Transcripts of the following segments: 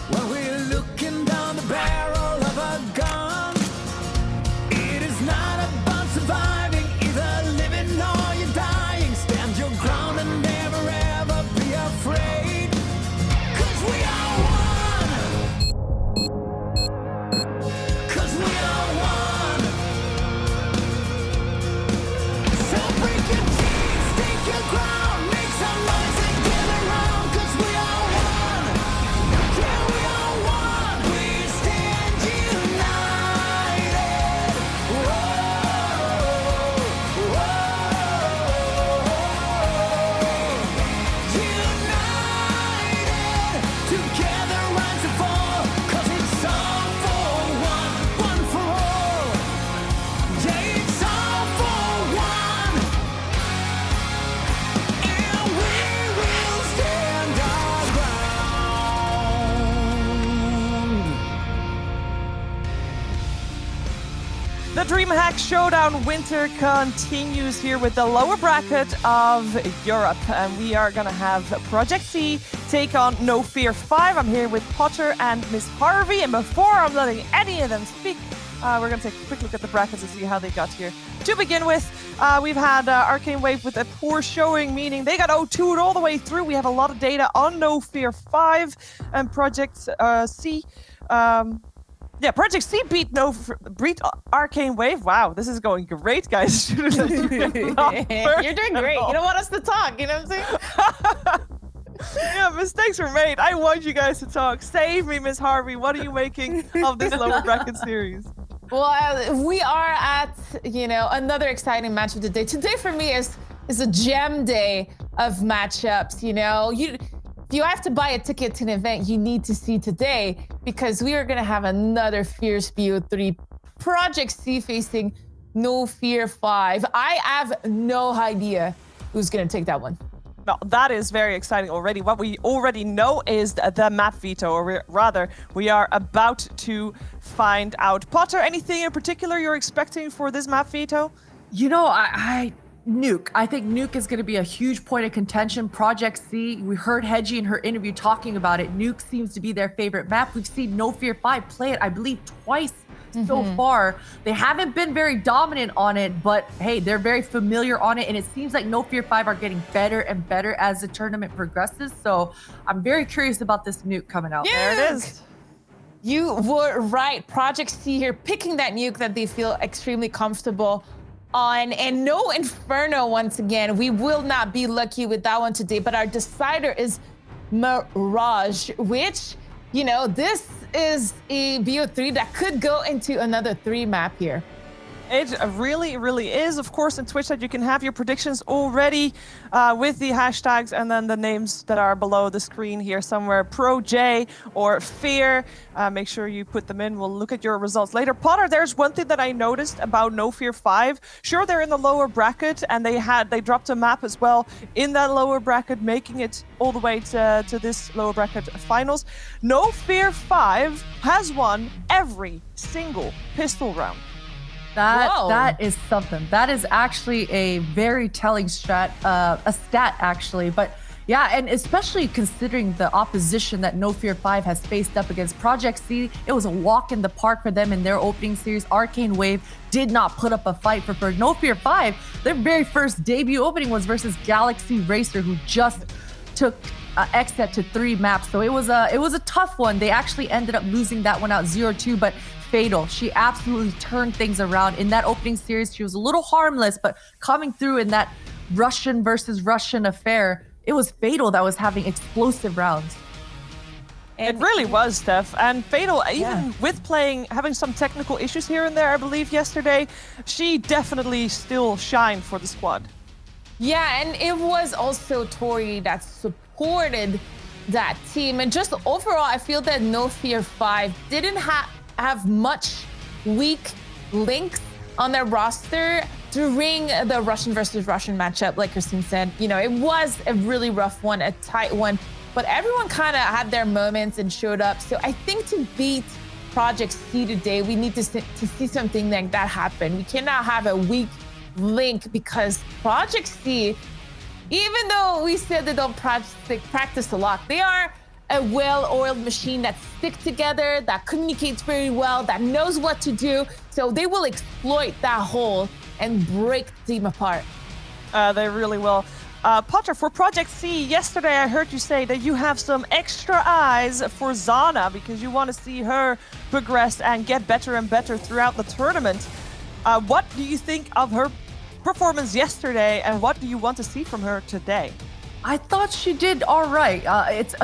While we're looking down the barrel of a gun. It is not about surviving, either living or you're dying. Stand your ground and never ever be afraid. 'Cause we are one. 'Cause we are one. So break your chains, take your ground, make some noise and get around. 'Cause we are one. Yeah, we are one. We stand united. Whoa, whoa. United. Together rise and fall. 'Cause it's all for one, one for all. Yeah, it's all for one. And we will stand our ground. The DreamHack Showdown winter continues here with the lower bracket of Europe. And we are going to have Project C take on NOFEAR5. I'm here with Potter and Miss Harvey. And before I'm letting any of them speak, we're going to take a quick look at the brackets to see how they got here. To begin with, we've had Arcane Wave with a poor showing, meaning they got 0-2'd all the way through. We have a lot of data on NOFEAR5 and Project C. Project C beat Arcane Wave. Wow, this is going great, guys. You're doing great. You don't want us to talk, you know what I'm saying? Yeah, mistakes were made. I want you guys to talk. Save me, Miss Harvey. What are you making of this lower bracket series? Well, we are at, another exciting match of the day. Today for me is a gem day of matchups, If you have to buy a ticket to an event, you need to see today, because we are going to have another fierce BO3 Project C facing NOFEAR5. I have no idea who's going to take that one. No, that is very exciting already. What we already know is the map veto, or rather, we are about to find out. Potter, anything in particular you're expecting for this map veto? Nuke. I think Nuke is going to be a huge point of contention. Project C, we heard Hedgie in her interview talking about it. Nuke seems to be their favorite map. We've seen NOFEAR5 play it, I believe, twice so far. They haven't been very dominant on it, but hey, they're very familiar on it, and it seems like NOFEAR5 are getting better and better as the tournament progresses. So I'm very curious about this Nuke coming out. There it is. You were right. Project C here picking that Nuke that they feel extremely comfortable on, and no Inferno once again. We will not be lucky with that one today, but our decider is Mirage, which, this is a BO3 that could go into another 3 map here. It really, really is. Of course, in Twitch that you can have your predictions already with the hashtags and then the names that are below the screen here somewhere, ProJ or Fear. Make sure you put them in. We'll look at your results later. Potter, there's one thing that I noticed about NOFEAR5. Sure, they're in the lower bracket, and they dropped a map as well in that lower bracket, making it all the way to this lower bracket finals. NOFEAR5 has won every single pistol round. That is something. That is actually a very telling stat actually. But yeah, and especially considering the opposition that NOFEAR5 has faced up against Project C, it was a walk in the park for them in their opening series. Arcane Wave did not put up a fight for NOFEAR5. Their very first debut opening was versus Galaxy Racer, who just took Xset to 3 maps. So it was a tough one. They actually ended up losing that one out 0-2, but Fatal, she absolutely turned things around in that opening series. She was a little harmless, but coming through in that Russian versus Russian affair, it was Fatal that was having explosive rounds. It really was, Steph. And Fatal, even with having some technical issues here and there, I believe yesterday, she definitely still shined for the squad. Yeah, and it was also Tori that supported that team. And just overall, I feel that NOFEAR5 didn't have much weak links on their roster during the Russian versus Russian matchup. Like Christine said, it was a really rough one, a tight one, but everyone kind of had their moments and showed up. So I think to beat Project C today, we need to see something like that happen. We cannot have a weak link, because Project C, even though we said they don't practice a lot, they are a well-oiled machine that sticks together, that communicates very well, that knows what to do. So they will exploit that hole and break the team apart. They really will. Potter, for Project C, yesterday I heard you say that you have some extra eyes for Zana because you want to see her progress and get better and better throughout the tournament. What do you think of her performance yesterday, and what do you want to see from her today? I thought she did all right. It's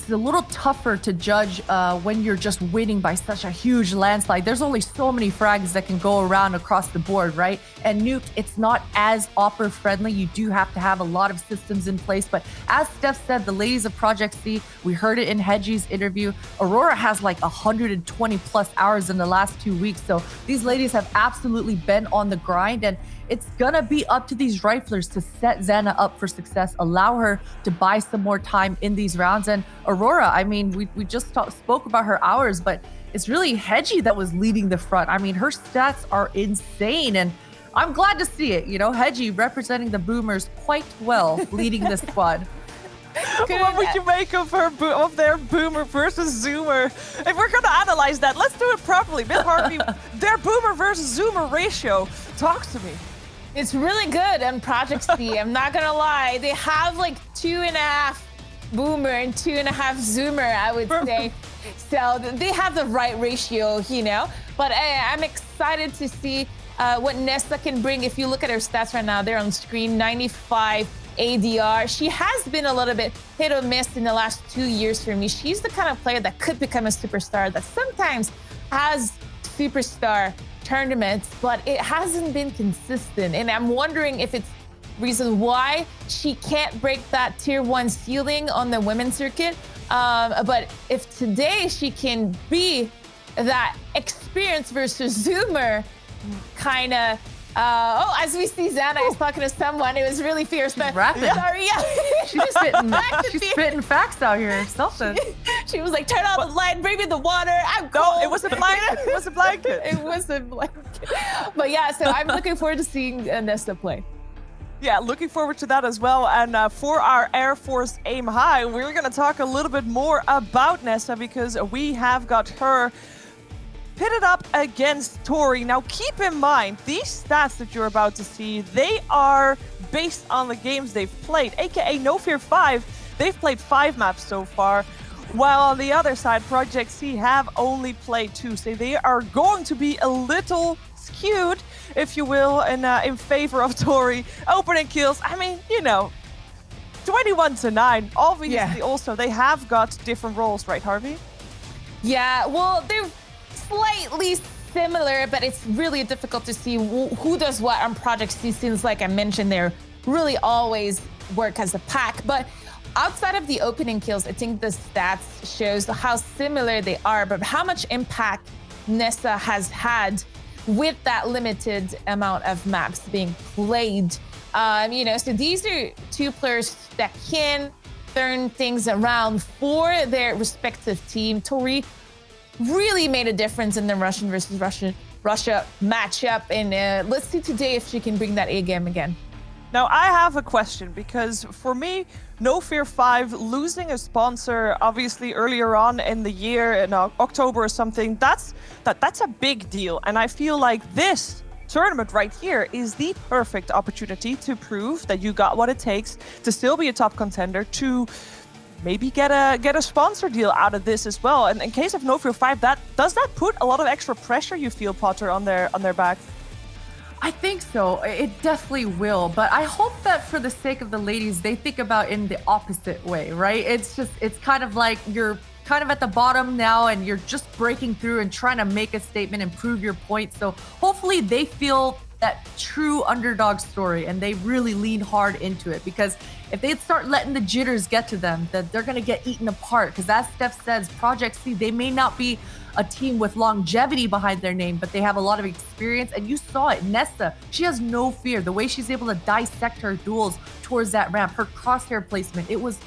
a little tougher to judge when you're just winning by such a huge landslide. There's only so many frags that can go around across the board, right? And Nuke, it's not as opera friendly. You do have to have a lot of systems in place. But as Steph said, the ladies of Project C, we heard it in Hedgie's interview. Aurora has like 120 plus hours in the last 2 weeks. So these ladies have absolutely been on the grind, and it's gonna be up to these riflers to set Zana up for success, allow her to buy some more time in these rounds. And Aurora, I mean, we just spoke about her hours, but it's really Hedgie that was leading the front. I mean, her stats are insane, and I'm glad to see it. You know, Hedgie representing the Boomers quite well, leading the squad. What would you make of their Boomer versus Zoomer? If we're gonna analyze that, let's do it properly. Bill Harvey, their Boomer versus Zoomer ratio. Talk to me. It's really good on Project C. I'm not gonna lie. They have like 2.5 Boomer and 2.5 Zoomer, I would say. So they have the right ratio, you know. But I'm excited to see what Nessa can bring. If you look at her stats right now, they're on screen, 95 ADR. She has been a little bit hit or miss in the last 2 years for me. She's the kind of player that could become a superstar, that sometimes has superstar tournaments, but it hasn't been consistent. And I'm wondering if it's reason why she can't break that tier 1 ceiling on the women's circuit. But if today she can be that experience versus Zoomer kind of, as we see Zana is talking to someone, it was really fierce. But rapping. Sorry, yeah. She's spitting facts out here. Something. She was like, turn on the light, bring me the water. I'm cold. No, it was a blanket. It was a blanket. It was a blanket. But yeah, so I'm looking forward to seeing Nesta play. Yeah, looking forward to that as well. And for our Air Force Aim High, we're going to talk a little bit more about Nessa because we have got her pitted up against Tori. Now, keep in mind, these stats that you're about to see, they are based on the games they've played, aka NOFEAR5. They've played 5 maps so far, while on the other side, Project C have only played 2. So they are going to be a little skewed, if you will, in favor of Tori. Opening kills, I mean, you know, 21-9. Obviously, also, they have got different roles, right, Harvey? Yeah, well, they're slightly similar, but it's really difficult to see who does what on Project C, since, like I mentioned, they're really always work as a pack. But outside of the opening kills, I think the stats shows how similar they are, but how much impact Nessa has had with that limited amount of maps being played. You know, so these are 2 players that can turn things around for their respective team. Tori really made a difference in the Russian versus Russia matchup, and let's see today if she can bring that A game again. Now, I have a question, because for me, NOFEAR5 losing a sponsor, obviously earlier on in the year, in October or something, that's a big deal. And I feel like this tournament right here is the perfect opportunity to prove that you got what it takes to still be a top contender, to maybe get a sponsor deal out of this as well. And in case of NOFEAR5, does that put a lot of extra pressure, you feel, Potter, on their back? I think so. It definitely will. But I hope that for the sake of the ladies, they think about it in the opposite way, right? It's kind of like you're kind of at the bottom now and you're just breaking through and trying to make a statement and prove your point. So hopefully they feel that true underdog story and they really lean hard into it, because if they start letting the jitters get to them, that they're going to get eaten apart. Because as Steph says, Project C, they may not be a team with longevity behind their name, but they have a lot of experience. And you saw it. Nessa, she has no fear. The way she's able to dissect her duels towards that ramp, her crosshair placement, it was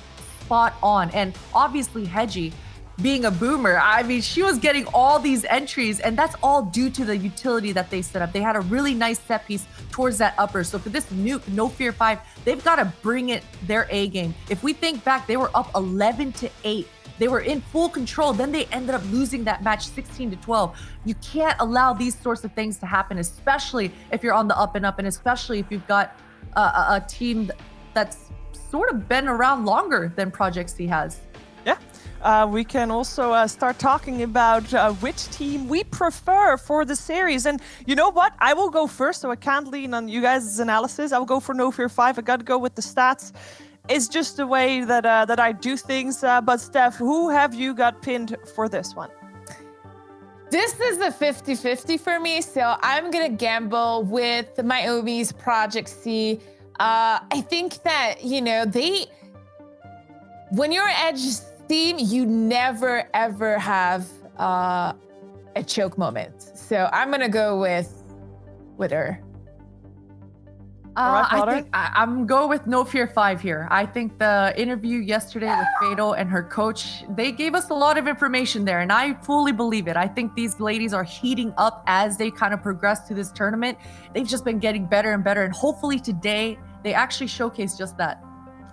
spot on. And obviously Hedgie, being a boomer, I mean, she was getting all these entries, and that's all due to the utility that they set up. They had a really nice set piece towards that upper. So for this Nuke, NOFEAR5, they've got to bring it their A game. If we think back, they were up 11-8 They were in full control. Then they ended up losing that match 16-12. You can't allow these sorts of things to happen, especially if you're on the up and up, and especially if you've got a team that's sort of been around longer than Project C has. Yeah. We can also start talking about which team we prefer for the series. And you know what? I will go first, so I can't lean on you guys' analysis. I will go for NOFEAR5. I got to go with the stats. It's just the way that I do things. But Steph, who have you got pinned for this one? This is a 50-50 for me, so I'm gonna gamble with Myomi's Project C. I think that, you know, when you're Edge's team, you never ever have a choke moment. So I'm gonna go with her. I'm going with NOFEAR5 here. I think the interview yesterday with Fatal and her coach, they gave us a lot of information there, and I fully believe it. I think these ladies are heating up as they kind of progress through this tournament. They've just been getting better and better, and hopefully today they actually showcase just that.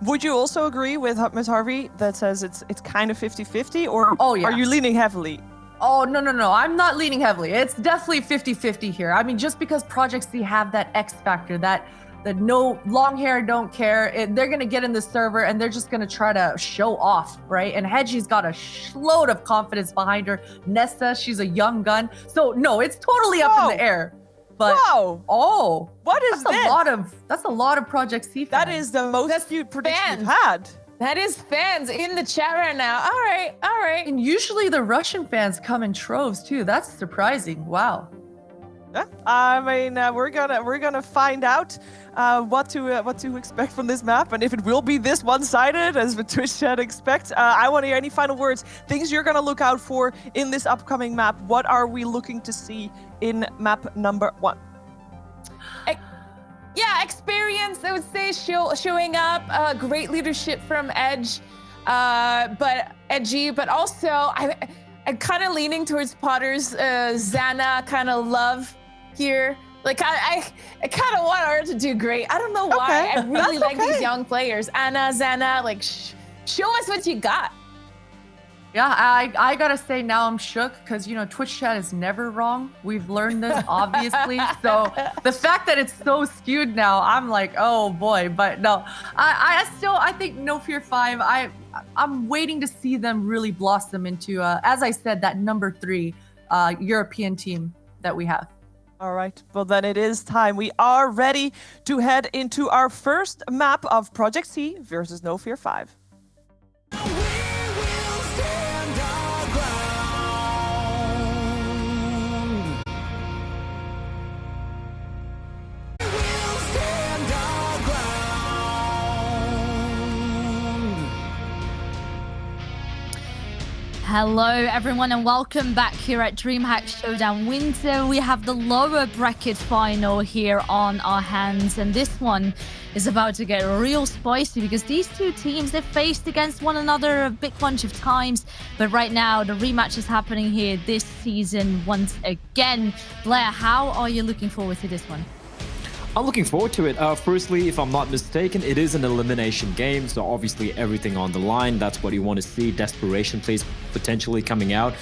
Would you also agree with Ms. Harvey that says it's kind of 50-50, or yeah. Are you leaning heavily? Oh, no. I'm not leaning heavily. It's definitely 50-50 here. I mean, just because Project C have that X factor, that no long hair, don't care. They're going to get in the server and they're just going to try to show off, right? And Hedgie's got a load of confidence behind her. Nessa, she's a young gun. So, no, it's totally up in the air. But what is this? That's a lot of Project C fans. That is the most cute prediction we've had. That is fans in the chat right now. All right. And usually the Russian fans come in troves too. That's surprising. Wow. Yeah, I mean, we're gonna find out what to expect from this map, and if it will be this one-sided as the Twitch chat expects. I want to hear any final words, things you're gonna look out for in this upcoming map. What are we looking to see in map number 1? Yeah, experience, I would say, showing up. Great leadership from Edge, but Edgy, but also I'm kind of leaning towards Potter's Xana kind of love here. Like I kind of want her to do great. I don't know why. I really like these young players. Anna, Xana, like show us what you got. Yeah, I gotta say now I'm shook because, you know, Twitch chat is never wrong. We've learned this, obviously. So the fact that it's so skewed now, I'm like, oh boy. But no, I think NOFEAR5, I'm waiting to see them really blossom into, as I said, that number 3 European team that we have. All right, well then it is time. We are ready to head into our first map of Project C versus NOFEAR5. Hello everyone and welcome back here at DreamHack Showdown Winter. We have the lower bracket final here on our hands, and this one is about to get real spicy because these two teams, they've faced against one another a big bunch of times, but right now the rematch is happening here this season once again. Blair, how are you looking forward to this one? I'm looking forward to it. Firstly, if I'm not mistaken, it is an elimination game, so obviously everything on the line. That's what you want to see. Desperation plays potentially coming out.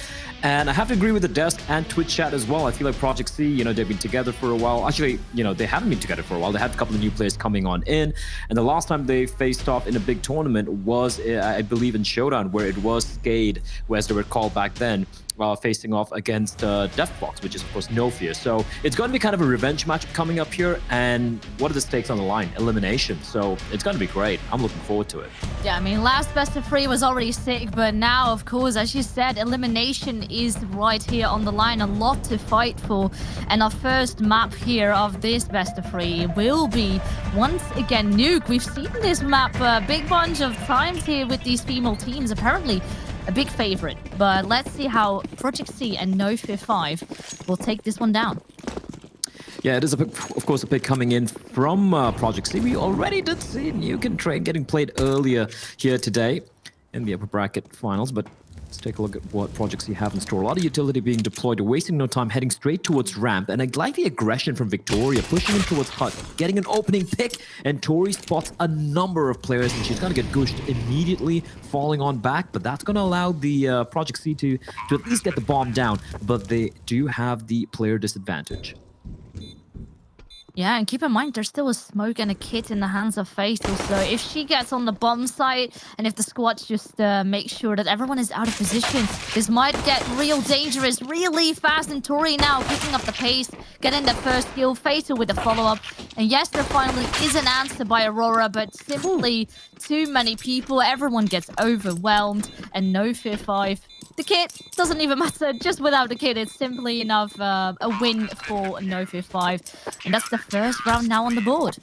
And I have to agree with the desk and Twitch chat as well. I feel like Project C, you know, they've been together for a while. Actually, you know, they haven't been together for a while. They had a couple of new players coming on in. And the last time they faced off in a big tournament was, I believe, in Showdown, where it was Skade, as they were called back then, facing off against Deathbox, which is, of course, NOFEAR. So it's going to be kind of a revenge match coming up here. And what are the stakes on the line? Elimination. So it's going to be great. I'm looking forward to it. Yeah, I mean, last best of 3 was already sick, but now, of course, as you said, elimination is right here on the line. A lot to fight for. And our first map here of this best of 3 will be, once again, Nuke. We've seen this map a big bunch of times here with these female teams. Apparently, a big favorite, but let's see how Project C and NOFEAR5 will take this one down. Yeah, it is, of course, a pick coming in from Project C. We already did see Nuke and Train getting played earlier here today in the upper bracket finals, but Let's take a look at what projects you have in store. A lot of utility being deployed, wasting no time, heading straight towards ramp. And I like the aggression from Victoria, pushing in towards hut, getting an opening pick. And Tori spots a number of players, and she's going to get gushed immediately, falling on back. But that's going to allow the Project C to at least get the bomb down. But they do have the player disadvantage. Yeah, and keep in mind, there's still a smoke and a kit in the hands of Fatal. So if she gets on the bomb site, and if the squad just make sure that everyone is out of position, this might get real dangerous really fast. And Tori now picking up the pace, getting the first kill. Fatal with the follow-up. And yes, there finally is an answer by Aurora, but simply too many people. Everyone gets overwhelmed, and NOFEAR5. The kit doesn't even matter. Just without the kit, it's simply enough a win for NOFEAR5. And that's the first round now on the board.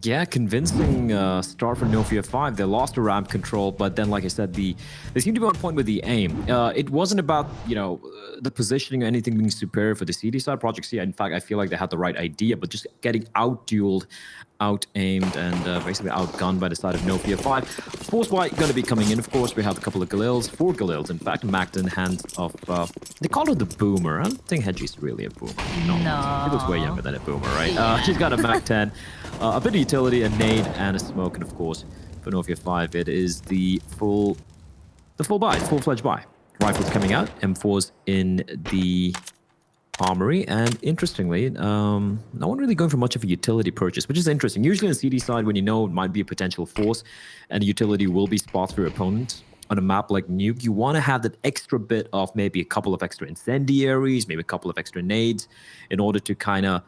Yeah, convincing start for NOFEAR5. They lost the ramp control, but then, like I said, they seem to be on point with the aim. It wasn't about, you know, the positioning or anything being superior for the CD side. Project C, in fact, I feel like they had the right idea, but just getting out-dueled, out-aimed, and basically outgunned by the side of NOFEAR5. Force White going to be coming in, of course. We have a couple of Galils, 4 Galils, in fact, macked in hands of... they call her the Boomer. I don't think Hedgie's really a Boomer. No. She looks way younger than a Boomer, right? She's got a Mac 10. A bit of utility, a nade, and a smoke, and of course, for NOFEAR5, it is the full-fledged buy. Rifles coming out, M4s in the armory, and interestingly, no one really going for much of a utility purchase, which is interesting. Usually on the CD side, when you know it might be a potential force, and the utility will be spot for your opponent, on a map like Nuke, you want to have that extra bit of maybe a couple of extra incendiaries, maybe a couple of extra nades, in order to kind of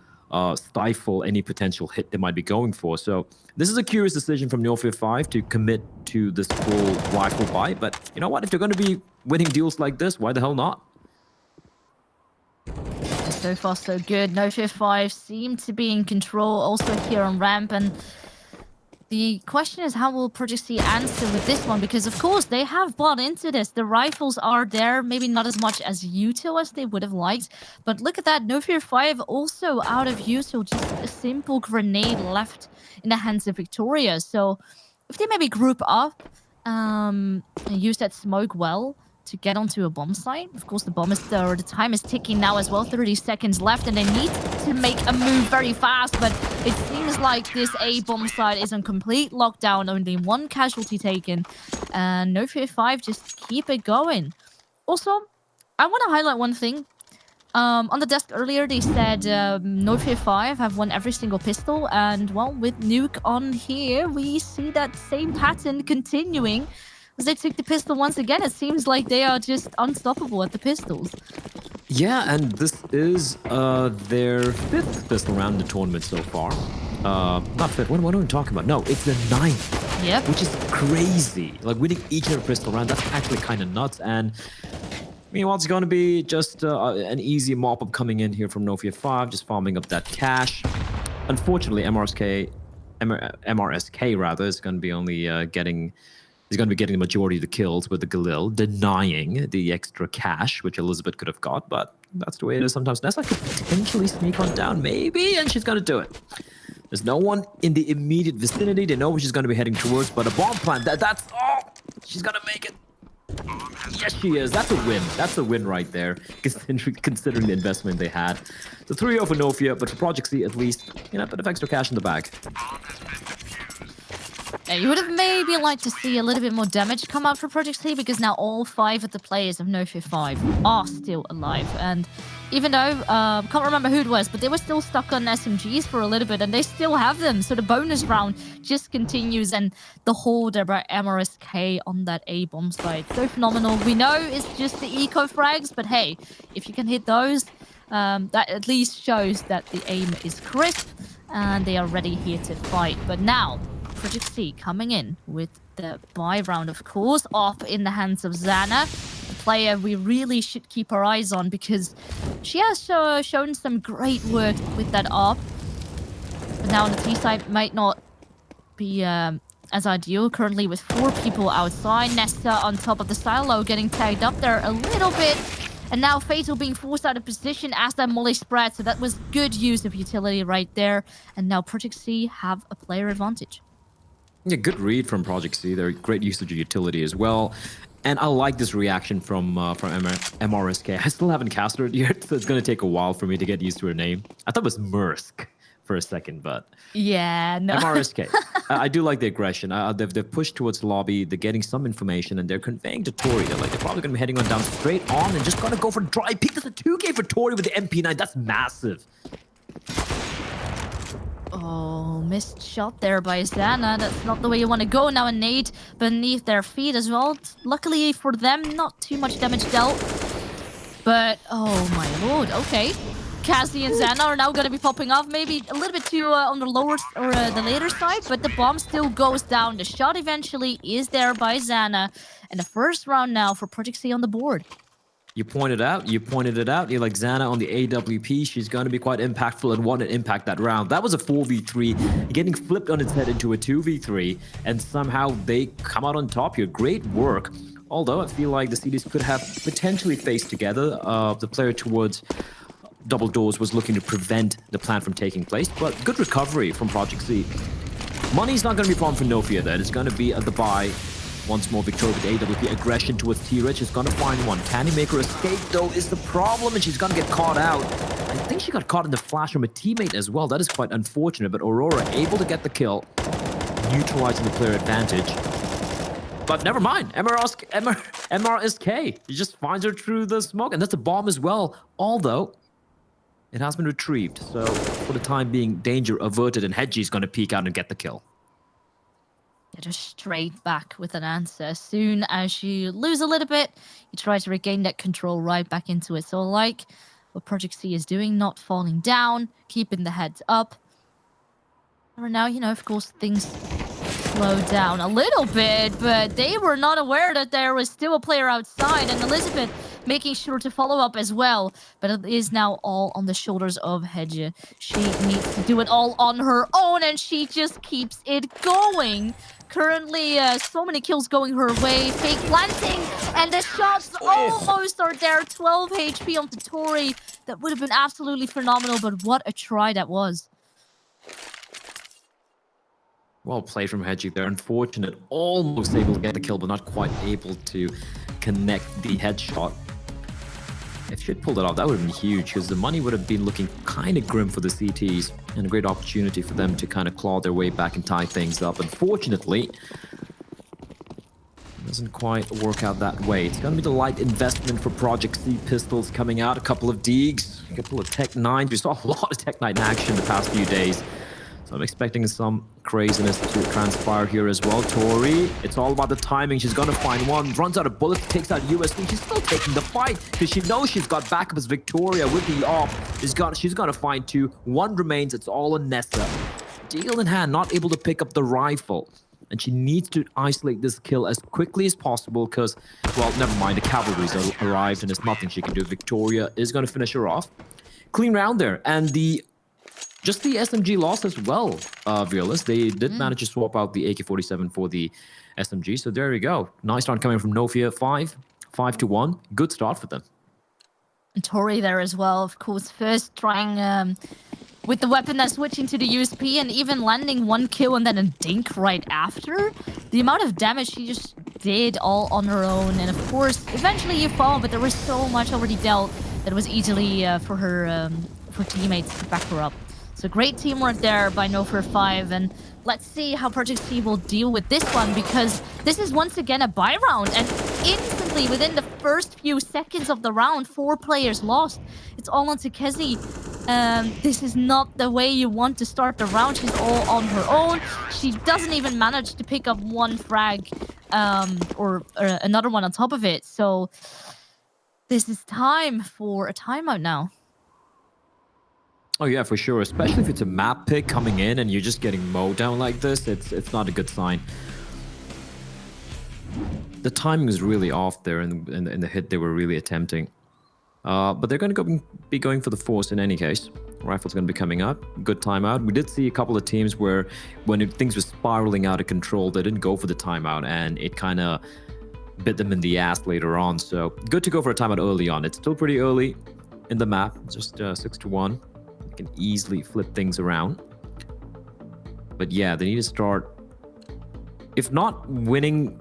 stifle any potential hit they might be going for. So this is a curious decision from NOFEAR5 to commit to this full rifle buy. But you know what? If they're going to be winning deals like this, why the hell not? So far, so good. NOFEAR5 seem to be in control also here on ramp. And the question is, how will Project C answer with this one? Because, of course, they have bought into this. The rifles are there, maybe not as much as util as they would have liked. But look at that. NOFEAR5 also out of util. Just a simple grenade left in the hands of Victoria. So if they maybe group up and use that smoke well to get onto a bomb site. Of course, the bomb is there, or the time is ticking now as well. 30 seconds left, and they need to make a move very fast. But it seems like this A bomb site is on complete lockdown. Only one casualty taken, and NOFEAR5 just keep it going. Also, I want to highlight one thing. On the desk earlier, they said NOFEAR5 have won every single pistol, and well, with Nuke on here, we see that same pattern continuing. As they took the pistol once again, it seems like they are just unstoppable at the pistols. Yeah, and this is their 5th pistol round in the tournament so far. Not 5th, what am I talking about? No, it's the 9th. Yep. Which is crazy. Like, winning each and every pistol round, that's actually kind of nuts. And meanwhile, it's going to be just an easy mop-up coming in here from NOFEAR5, just farming up that cash. Unfortunately, MRSK rather, is going to be only getting... He's going to be getting the majority of the kills with the Galil, denying the extra cash, which Elizabeth could have got, but that's the way it is sometimes. Nessa could potentially sneak on down, maybe, and she's going to do it. There's no one in the immediate vicinity. They know where she's going to be heading towards, but a bomb plant, oh, she's going to make it. Yes, she is. That's a win. That's a win right there, considering the investment they had. So 3-0 for NOFEAR, but for Project C, at least, you know, a bit of extra cash in the bag. Yeah, you would have maybe liked to see a little bit more damage come out for Project C, because now all 5 of the players of NOFEAR5 are still alive. And even though, can't remember who it was, but they were still stuck on SMGs for a little bit, and they still have them. So the bonus round just continues, and the holder by MRSK on that A bomb site. So phenomenal. We know it's just the eco frags, but hey, if you can hit those, that at least shows that the aim is crisp, and they are ready here to fight. But now, Project C coming in with the buy round, of course, off in the hands of Xana, the player we really should keep our eyes on, because she has shown some great work with that op. But now on the T side might not be as ideal. Currently with 4 people outside, Nesta on top of the silo getting tagged up there a little bit. And now Fatal being forced out of position as that molly spread. So that was good use of utility right there. And now Project C have a player advantage. Yeah, good read from Project C. They're great usage of utility as well. And I like this reaction from MRSK. I still haven't cast her yet, so it's going to take a while for me to get used to her name. I thought it was Mursk for a second, but... Yeah, no. MRSK. I do like the aggression. They've pushed towards the lobby. They're getting some information, and they're conveying to Tori. They're probably going to be heading on down straight on and just going to go for dry peek. That's a 2K for Tori with the MP9. That's massive. Oh, missed shot there by Zana. That's not the way you want to go. Now a nade beneath their feet as well. Luckily for them, not too much damage dealt. But, oh my lord, okay. Cassie and Zana are now going to be popping off. Maybe a little bit too on the lower or the later side, but the bomb still goes down. The shot eventually is there by Zana. And the first round now for Project C on the board. You pointed it out. You're like, Zana on the AWP, she's going to be quite impactful and want to impact that round. That was a 4v3, getting flipped on its head into a 2v3, and somehow they come out on top here. Great work. Although I feel like the CDs could have potentially faced together. The player towards double doors was looking to prevent the plan from taking place, but good recovery from Project C. Money's not going to be a problem for NOFEAR then. It's going to be at the buy. Once more, Victoria with AWP aggression towards T-Rich is going to find one. Can he make her escape, though, is the problem, and she's going to get caught out. I think she got caught in the flash from a teammate as well. That is quite unfortunate, but Aurora able to get the kill, neutralizing the player advantage. But never mind, MRSK. He just finds her through the smoke, and that's a bomb as well, although it has been retrieved. So, for the time being, danger averted, and Hedgie's going to peek out and get the kill. Just straight back with an answer. As soon as you lose a little bit, you try to regain that control right back into it. So like what Project C is doing, not falling down, keeping the heads up. And now, you know, of course, things slow down a little bit, but they were not aware that there was still a player outside, and Elizabeth making sure to follow up as well. But it is now all on the shoulders of Hedge. She needs to do it all on her own, and she just keeps it going. Currently, so many kills going her way. Fake planting, and the shots almost are there. 12 HP onto Tori. That would have been absolutely phenomenal, but what a try that was. Well played from Hedgie there. Unfortunate. Almost able to get the kill, but not quite able to connect the headshot. If she had pulled it off, that would have been huge, because the money would have been looking kind of grim for the CTs, and a great opportunity for them to kind of claw their way back and tie things up. Unfortunately, it doesn't quite work out that way. It's going to be the light investment for Project C pistols coming out. A couple of Deegs, a couple of Tech 9s. We saw a lot of Tech 9 action the past few days. So I'm expecting some craziness to transpire here as well. Tori, it's all about the timing. She's going to find one. Runs out of bullets, takes out USD. She's still taking the fight because she knows she's got backup as Victoria with the off. She's going to find two. One remains. It's all on Nessa. Deal in hand, not able to pick up the rifle. And she needs to isolate this kill as quickly as possible because, well, never mind. The cavalry's arrived and there's nothing she can do. Victoria is going to finish her off. Clean round there. And just the SMG loss as well, Violas. They did manage to swap out the AK-47 for the SMG. So there you go. Nice round coming from NOFEAR5. 5-1. Good start for them. And Tori there as well, of course. First trying with the weapon that's switching to the USP and even landing one kill and then a dink right after. The amount of damage she just did all on her own. And of course, eventually you fall, but there was so much already dealt that it was easily for her for teammates to back her up. So great teamwork there by NOFEAR5, and let's see how Project C will deal with this one, because this is once again a buy round, and instantly within the first few seconds of the round, 4 players lost. It's all on to Kezi. This is not the way you want to start the round. She's all on her own. She doesn't even manage to pick up one frag or another one on top of it. So this is time for a timeout now. Oh yeah, for sure. Especially if it's a map pick coming in and you're just getting mowed down like this, it's not a good sign. The timing is really off there in the hit they were really attempting. But they're going to be going for the force in any case. Rifle's going to be coming up. Good timeout. We did see a couple of teams where when things were spiraling out of control, they didn't go for the timeout, and it kind of bit them in the ass later on. So good to go for a timeout early on. It's still pretty early in the map, just 6-1. Can easily flip things around. But yeah, they need to start, if not winning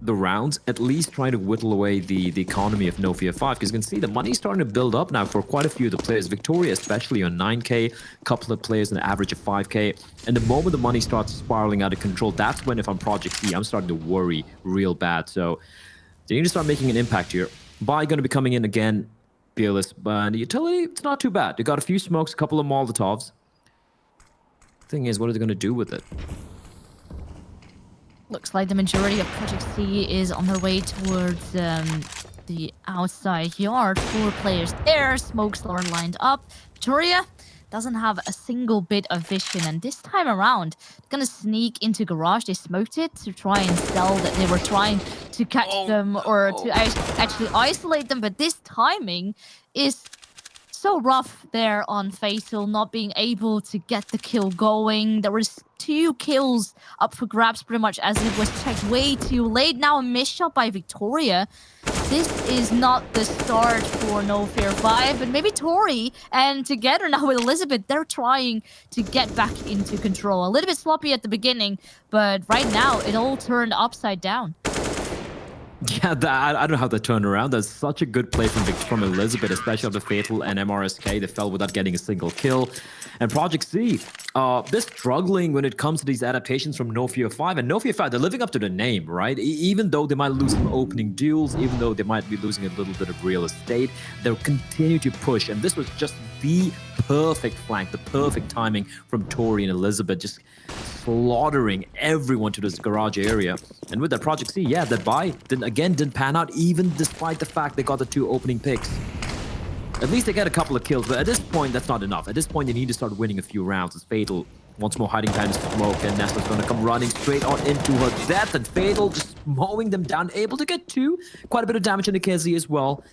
the rounds, at least trying to whittle away the economy of NOFEAR5, because you can see the money's starting to build up now for quite a few of the players. Victoria especially on 9k, a couple of players an average of 5k, and the moment the money starts spiraling out of control, that's when, if I'm Project C, I'm starting to worry real bad. So they need to start making an impact here. Buy going to be coming in again, Fearless, but the utility, it's not too bad. They got a few smokes, a couple of Molotovs. Thing is, what are they going to do with it? Looks like the majority of Project C is on their way towards the outside yard. 4 players there. Smokes are lined up. Victoria doesn't have a single bit of vision, and this time around, they're gonna sneak into garage. They smoked it to try and sell that they were trying to catch them or to actually isolate them, but this timing is so rough there on Fatal, not being able to get the kill going. There was 2 kills up for grabs pretty much as it was checked way too late. Now a miss shot by Victoria. This is not the start for NOFEAR5, but maybe Tori, and together now with Elizabeth, they're trying to get back into control. A little bit sloppy at the beginning, but right now it all turned upside down. Yeah, I don't know how that turned around. That's such a good play from Elizabeth, especially on the Fatal and MRSK. They fell without getting a single kill. And Project C, they're struggling when it comes to these adaptations from NOFEAR5. And NOFEAR5, they're living up to the name, right? Even though they might lose some opening duels, even though they might be losing a little bit of real estate, they'll continue to push. And this was just the perfect flank, the perfect timing from Tori and Elizabeth, just slaughtering everyone to this garage area. And with that Project C, yeah, that buy didn't pan out, even despite the fact they got the 2 opening picks. At least they get a couple of kills, but at this point, that's not enough. At this point, they need to start winning a few rounds. It's Fatal. Once more hiding behind the smoke, and Nestle's going to come running straight on into her death, and Fatal just mowing them down, able to get 2. Quite a bit of damage in the KZ as well,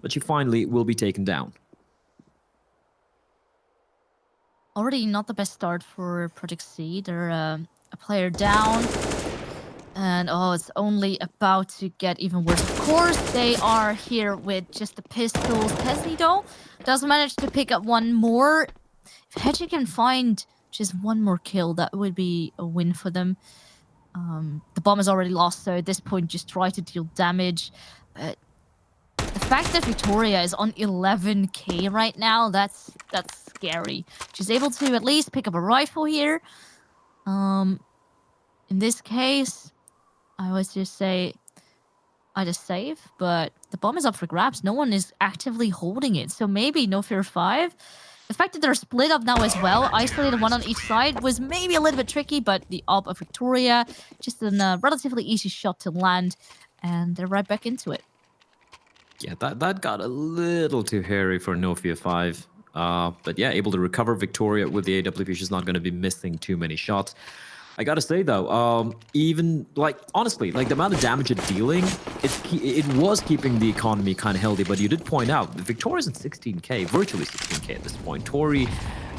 but she finally will be taken down. Already not the best start for Project C. They're a player down. And oh, it's only about to get even worse. Of course, they are here with just the pistols. Tessie, though, does manage to pick up 1 more. If Hedgie can find just 1 more kill, that would be a win for them. The bomb is already lost, so at this point, just try to deal damage. But the fact that Victoria is on 11k right now, that's scary. She's able to at least pick up a rifle here. In this case, I always just say I just save, but the bomb is up for grabs. No one is actively holding it, so maybe NOFEAR5. The fact that they're split up now as well, isolated 1 on each side, was maybe a little bit tricky, but the op of Victoria, just a relatively easy shot to land, and they're right back into it. Yeah, that got a little too hairy for NOFEAR5. But yeah, able to recover Victoria with the AWP. She's not going to be missing too many shots. I gotta say though, even like honestly, like the amount of damage it's dealing, it was keeping the economy kind of healthy. But you did point out Victoria's at 16k, virtually 16k at this point. Tori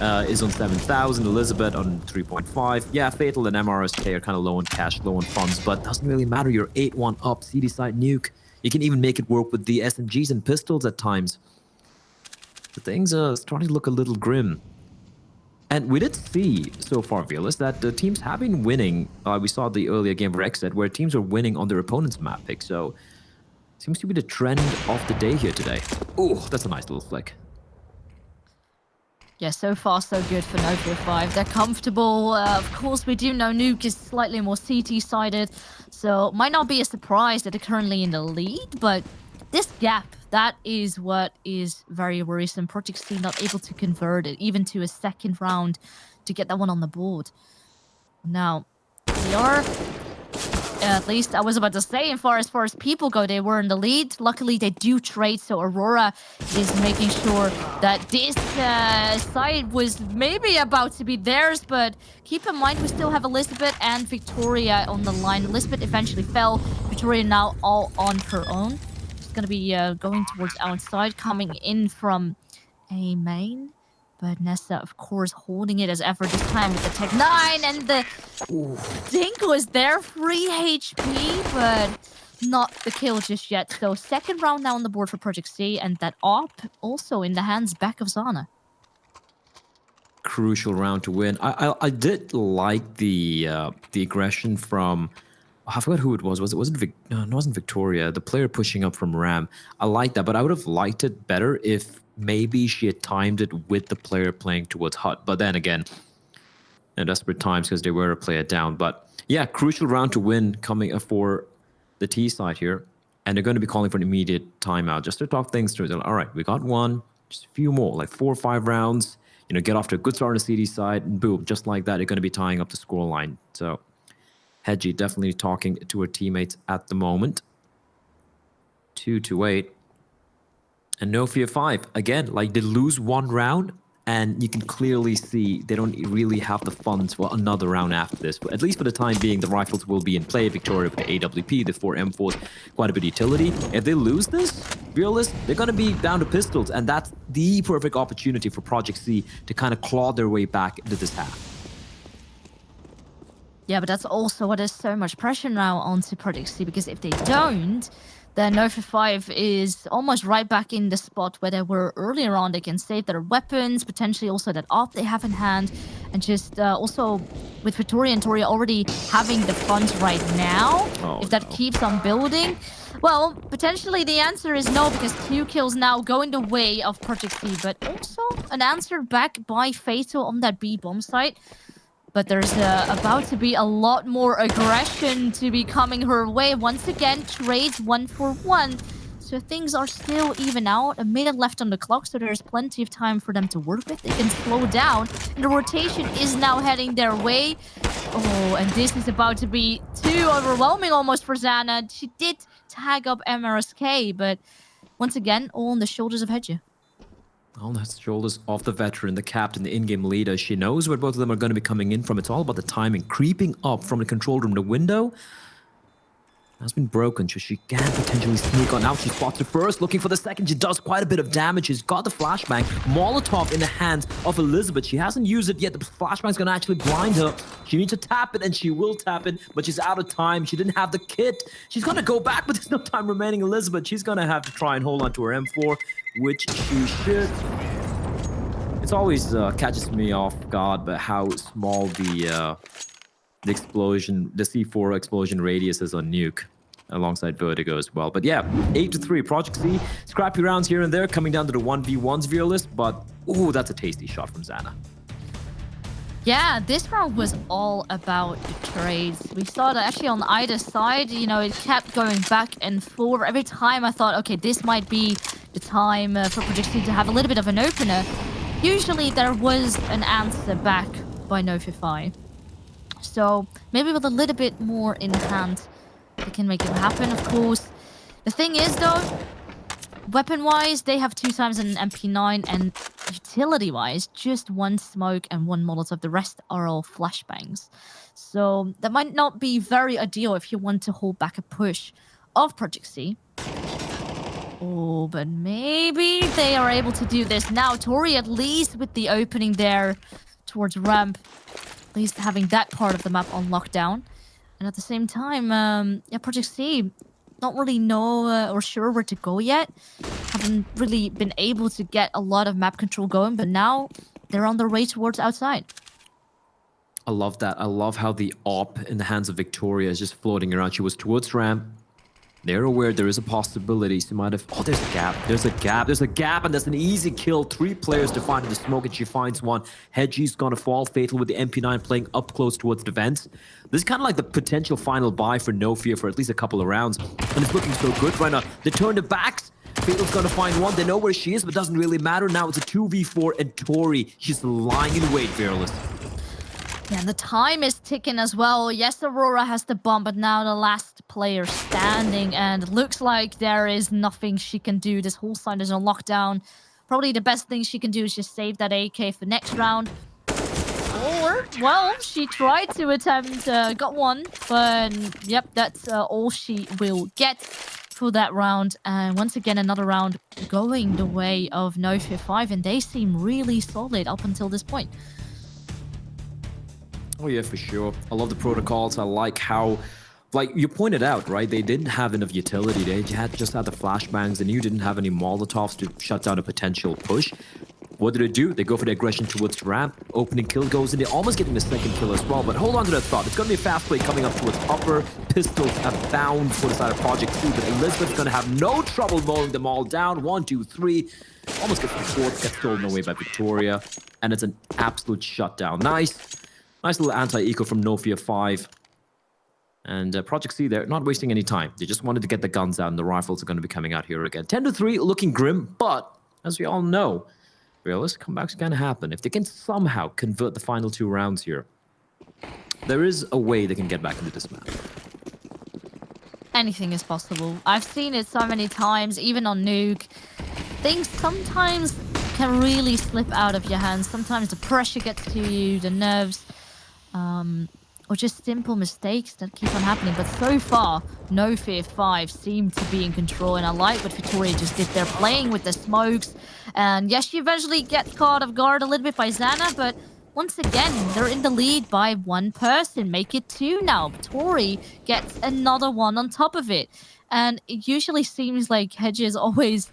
is on 7,000, Elizabeth on 3.5. Yeah, Fatal and MRSK are kind of low on cash, low on funds, but doesn't really matter. You're 8-1 up, CD side Nuke. You can even make it work with the SMGs and pistols at times. The things are starting to look a little grim. And we did see so far, Fearless, that the teams have been winning. We saw the earlier game for Exet, where teams are winning on their opponent's map pick. So, seems to be the trend of the day here today. Oh, that's a nice little flick. Yeah, so far so good for NOFEAR5. They're comfortable. Of course, we do know Nuke is slightly more CT-sided, so might not be a surprise that they're currently in the lead, but this gap, that is what is very worrisome. Project C not able to convert it, even to a second round to get that one on the board. Now, they are, at least I was about to say, as far as people go, they were in the lead. Luckily, they do trade, so Aurora is making sure that this side was maybe about to be theirs, but keep in mind, we still have Elizabeth and Victoria on the line. Elizabeth eventually fell. Victoria now all on her own. Going to be going towards outside, coming in from a main, but Nessa of course holding it as ever, this time with the Tech 9, and the Dink was there, free HP, but not the kill just yet. So second round now on the board for Project C, and that op also in the hands back of Zana. Crucial round to win. I did like the aggression from I forgot who it was. No, it wasn't Victoria. The player pushing up from Ram. I like that, but I would have liked it better if maybe she had timed it with the player playing towards Hut. But then again, in desperate times because they were a player down. But yeah, crucial round to win coming for the T side here. And they're going to be calling for an immediate timeout just to talk things through. They're like, all right, we got one, just a few more, like 4 or 5 rounds. You know, get off to a good start on the CD side, and boom, just like that, they're going to be tying up the scoreline. So Hedgie definitely talking to her teammates at the moment. 2-8. And NOFEAR5, again, like they lose one round, and you can clearly see they don't really have the funds for another round after this. But at least for the time being, the rifles will be in play. Victoria with the AWP, the 4 M4s, quite a bit of utility. If they lose this, Fearless, they're going to be down to pistols, and that's the perfect opportunity for Project C to kind of claw their way back into this half. Yeah, but that's also what there's so much pressure now onto Project C, because if they don't, then NOFEAR5 is almost right back in the spot where they were earlier on. They can save their weapons, potentially also that AWP they have in hand, and just also with Victoria and Toria already having the funds right now, if that keeps on building, well, potentially the answer is no, because 2 kills now going the way of Project C, but also an answer back by Fatal on that B bomb site. But there's about to be a lot more aggression to be coming her way. Once again, trades 1 for 1. So things are still even out. A minute left on the clock, so there's plenty of time for them to work with. They can slow down. And the rotation is now heading their way. Oh, and this is about to be too overwhelming almost for Zana. She did tag up MRSK, but once again, all on the shoulders of Hedgie. All that's shoulders off the veteran, the captain, the in-game leader. She knows where both of them are going to be coming in from. It's all about the timing. Creeping up from the control room, the window has been broken, so she can potentially sneak on out. She spots it first, looking for the second. She does quite a bit of damage. She's got the flashbang. Molotov in the hands of Elizabeth. She hasn't used it yet. The flashbang's going to actually blind her. She needs to tap it, and she will tap it, but she's out of time. She didn't have the kit. She's going to go back, but there's no time remaining. Elizabeth, she's going to have to try and hold on to her M4, which she should. It's always catches me off guard, but how small the explosion, the C4 explosion radius is on Nuke, alongside Vertigo as well. But yeah, 8-3, Project C, scrappy rounds here and there, coming down to the 1v1s Fearless, but ooh, that's a tasty shot from Zana. Yeah, this round was all about the trades. We saw that actually on either side, you know, it kept going back and forth. Every time I thought, okay, this might be the time for Project C to have a little bit of an opener. Usually there was an answer back by NOFEAR5. So maybe with a little bit more in hand, they can make it happen, of course. The thing is, though, weapon-wise, they have 2 times an MP9, and utility-wise, just 1 smoke and 1 Molotov. The rest are all flashbangs. So that might not be very ideal if you want to hold back a push of Project C. Oh, but maybe they are able to do this now. Tori, at least with the opening there towards ramp, at least having that part of the map on lockdown. And at the same time, yeah, Project C don't really know or sure where to go yet. Haven't really been able to get a lot of map control going, but now they're on their way towards outside. I love that. I love how the AWP in the hands of Victoria is just floating around. She was towards ramp. They're aware there is a possibility. She might have... Oh, there's a gap. There's a gap. There's a gap, and that's an easy kill. 3 players to find in the smoke, and she finds one. Hedgie's gonna fall. Fatal with the MP9 playing up close towards the vents. This is kind of like the potential final buy for NOFEAR for at least a couple of rounds. And it's looking so good right now. They turn their backs. Fatal's gonna find one. They know where she is, but it doesn't really matter. Now it's a 2v4, and Tori, she's lying in wait, Fearless. Yeah, and the time is ticking as well. Yes, Aurora has the bomb, but now the last player standing, and it looks like there is nothing she can do. This whole side is on lockdown. Probably the best thing she can do is just save that AK for next round. Or, well, she tried to attempt, got one, but yep, that's all she will get for that round. And once again, another round going the way of NOFEAR5, and they seem really solid up until this point. Oh yeah, for sure. I love the protocols. I like how, like you pointed out, right? They didn't have enough utility. They just had the flashbangs, and you didn't have any Molotovs to shut down a potential push. What do? They go for the aggression towards ramp. Opening kill goes in. They're almost getting the second kill as well. But hold on to that thought. It's going to be a fast play coming up towards upper. Pistols abound for the side of Project C. But Elizabeth's going to have no trouble mowing them all down. 1, 2, 3. Almost gets the fourth. Gets stolen away by Victoria. And it's an absolute shutdown. Nice little anti-eco from NOFEAR5. And Project C, they're not wasting any time. They just wanted to get the guns out, and the rifles are going to be coming out here again. 10-3, looking grim, but as we all know, realistic comebacks can happen. If they can somehow convert the final 2 rounds here, there is a way they can get back into this map. Anything is possible. I've seen it so many times, even on Nuke. Things sometimes can really slip out of your hands. Sometimes the pressure gets to you, the nerves, or just simple mistakes that keep on happening. But so far, NOFEAR5 seem to be in control, and I like what Victoria just did there, playing with the smokes. And yes, she eventually gets caught off guard a little bit by Xana, but once again, they're in the lead by 1 person. Make it 2 now. Tori gets another one on top of it. And it usually seems like Hedge is always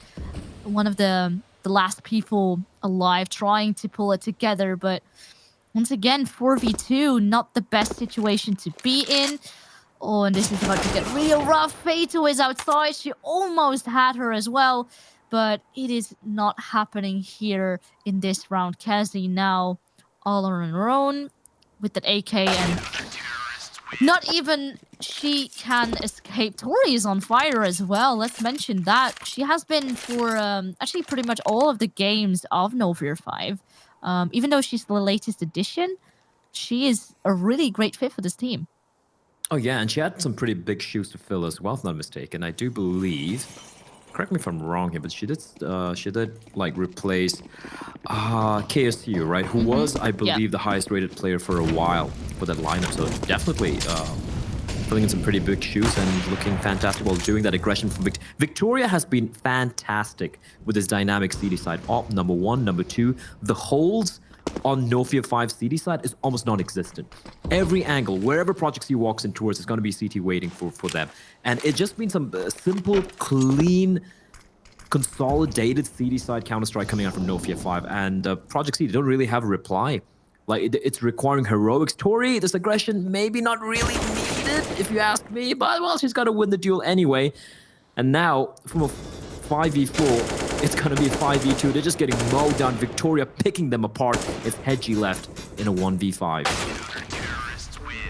one of the last people alive trying to pull it together, but once again, 4v2, not the best situation to be in. Oh, and this is about to get real rough. Fatal is outside. She almost had her as well, but it is not happening here in this round. Cassie now all on her own with that AK, and not even she can escape. Tori is on fire as well. Let's mention that. She has been for actually pretty much all of the games of NOFEAR5. Even though she's the latest addition, she is a really great fit for this team. Oh yeah, and she had some pretty big shoes to fill as well, if not mistaken. I do believe, correct me if I'm wrong here, but she did like replace KSU, right? Who was, I believe, the highest rated player for a while for that lineup. So definitely filling in some pretty big shoes and looking fantastic while doing that aggression from Victoria has been fantastic with his dynamic CD side. Op, number 1, number 2. The holds on NOFEAR5 CD side is almost non-existent. Every angle, wherever Project C walks in towards, is going to be CT waiting for them. And it just means some simple, clean, consolidated CD side Counter-Strike coming out from NOFEAR5. And Project C, they don't really have a reply. Like, it's requiring heroics. Tori, this aggression, maybe not really needed, if you ask me, but, well, she's got to win the duel anyway. And now, from a 5v4, it's going to be a 5v2. They're just getting mowed down. Victoria picking them apart. It's Hedgie left in a 1v5.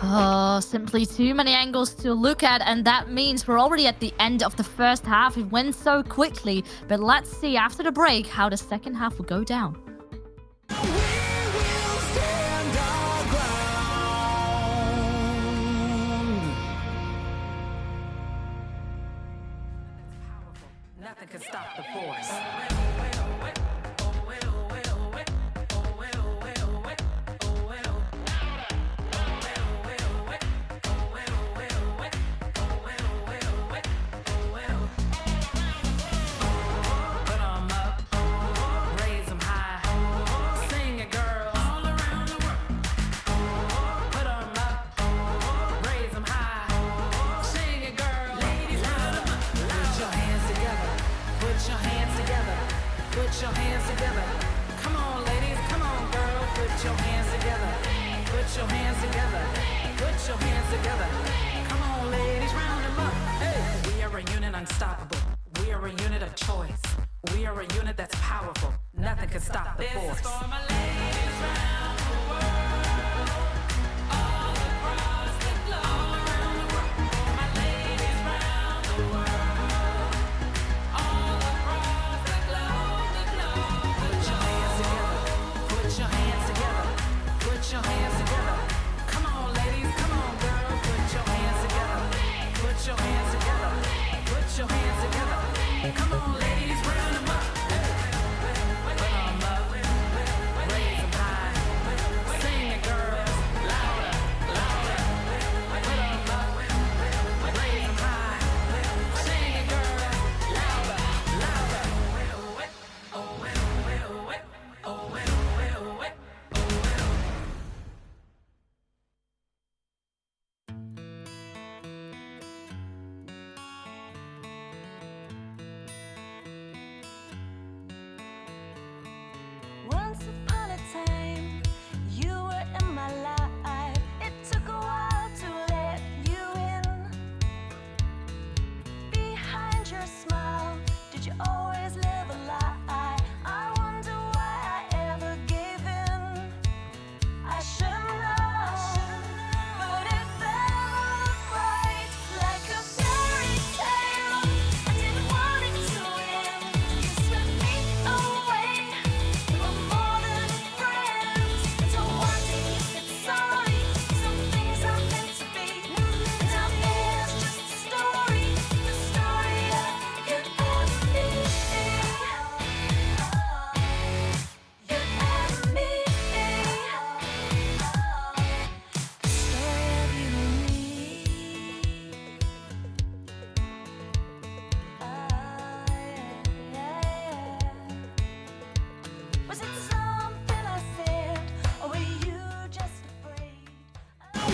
Oh, simply too many angles to look at, and that means we're already at the end of the first half. It went so quickly, but let's see after the break how the second half will go down. Nothing can stop the force. Put your hands together. Come on, ladies. Come on, girl. Put your hands together. Put your hands together. Put your hands together. Come on, ladies. Round them up. Hey. We are a unit unstoppable. We are a unit of choice. We are a unit that's powerful. Nothing can stop the force. This is for my ladies round the world. All across the globe. All around the world. For my ladies round the world. Put your hands together. Come on, ladies. Come on, girl. Put your hands together. Put your hands together. Put your hands together. Come on, ladies. Round them up. Put them up. Raise them high. Once upon a time, you were in my life. It took a while to let you in. Behind your smile, did you always live a lie? I wonder why I ever gave in. I should've known, but it felt right, like a fairy tale. I didn't want it to end. You swept me away. We were more than friends. Until one day you said sorry. Some things are meant to be. And now it's just a story, the story of you and me. You and me. Was it something I said, or were you just afraid? We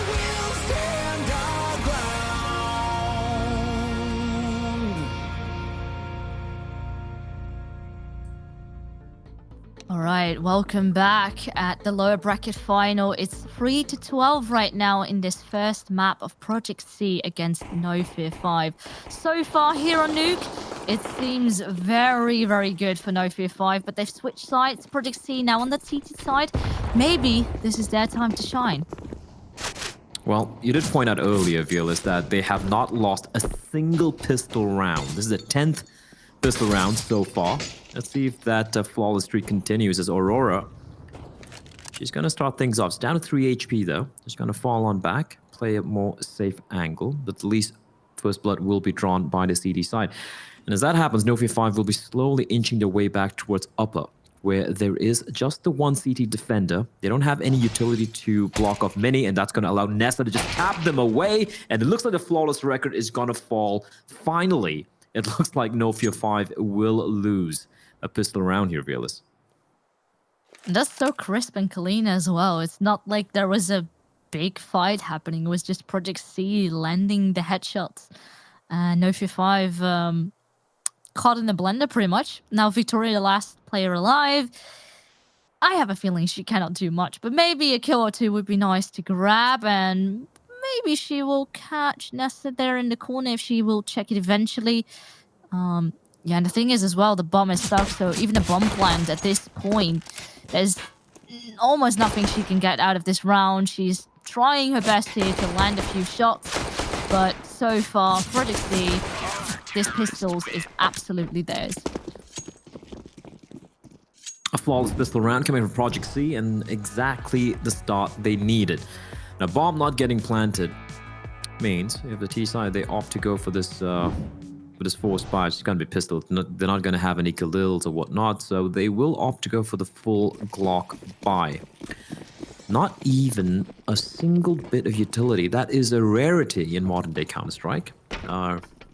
will stand our ground. All right, welcome back at the lower bracket final. It's 3-12 right now in this first map of Project C against NOFEAR5. So far here on Nuke, it seems very, very good for NOFEAR5, but they've switched sides. Project C now on the TT side. Maybe this is their time to shine. Well, you did point out earlier, Vilas, that they have not lost a single pistol round. This is the 10th pistol round so far. Let's see if that flawless streak continues as Aurora. She's going to start things off. It's down to 3 HP though. She's going to fall on back, play a more safe angle, but at least first blood will be drawn by the CD side. And as that happens, NOFEAR5 will be slowly inching their way back towards upper, where there is just the one CT defender. They don't have any utility to block off many, and that's going to allow Nessa to just tap them away. And it looks like the flawless record is going to fall. Finally, it looks like NOFEAR5 will lose a pistol round here, Vilas. That's so crisp and clean as well. It's not like there was a big fight happening. It was just Project C landing the headshots. NOFEAR5 caught in the blender pretty much. Now Victoria, the last player alive. I have a feeling she cannot do much, but maybe a kill or two would be nice to grab, and maybe she will catch Nessa there in the corner if she will check it eventually. Yeah, and the thing is as well, the bomb is stuck, so even a bomb plant at this point, there's almost nothing she can get out of this round. She's trying her best here to land a few shots, but so far, Project C, this pistols is absolutely theirs. A flawless pistol round coming from Project C, and exactly the start they needed. Now, bomb not getting planted means if the T side they opt to go for this forced buy, it's going to be pistol. They're not going to have any Khalils or whatnot, so they will opt to go for the full Glock buy. Not even a single bit of utility. That is a rarity in modern day Counter-Strike.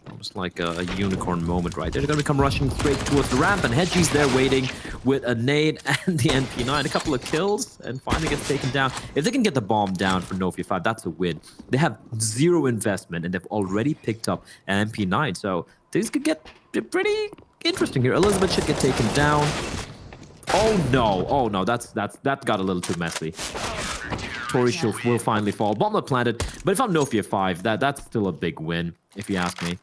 Almost like a unicorn moment right there. They're going to come rushing straight towards the ramp, and Hedgie's there waiting with a nade and the MP9. A couple of kills, and finally gets taken down. If they can get the bomb down for NOFEAR5, that's a win. They have zero investment, and they've already picked up an MP9, so things could get pretty interesting here. Elizabeth should get taken down. Oh no, that got a little too messy. Tori will finally fall. Bomb not planted, but if I'm NOFEAR5, that's still a big win, if you ask me.